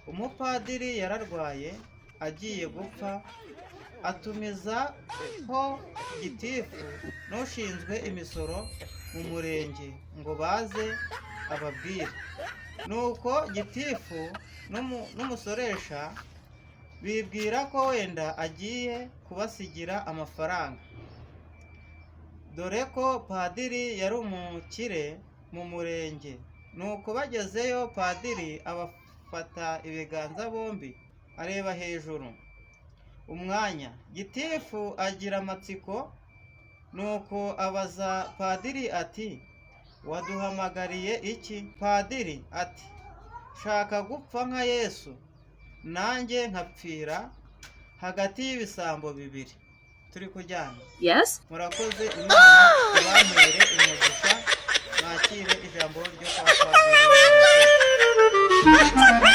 umupadiri yararwaye agiye gupfa, atumiza ho gitifu n'ushinzwe imisoro mu murenge ngo baze ababwire. Nuko gitifu n'umusoresha bibwira ko wenda agiye kubasigira amafaranga, dore ko padiri yari umukire mu murenge. Nuko bagezeyo, padiri abafata ibiganza bombi areba hejuru umwanya. Gitifu agira amatsiko, nuko abaza padiri ati, waduhamagariye iki? Padiri ati, shaka gupfa nka Yesu, nanjye nkapfira hagati y'ibisambo bibiri. Turi kujyana? Yes. Murakoze, Imana ibampere umugisha. Mwakire ijambo ryo kwa padiri.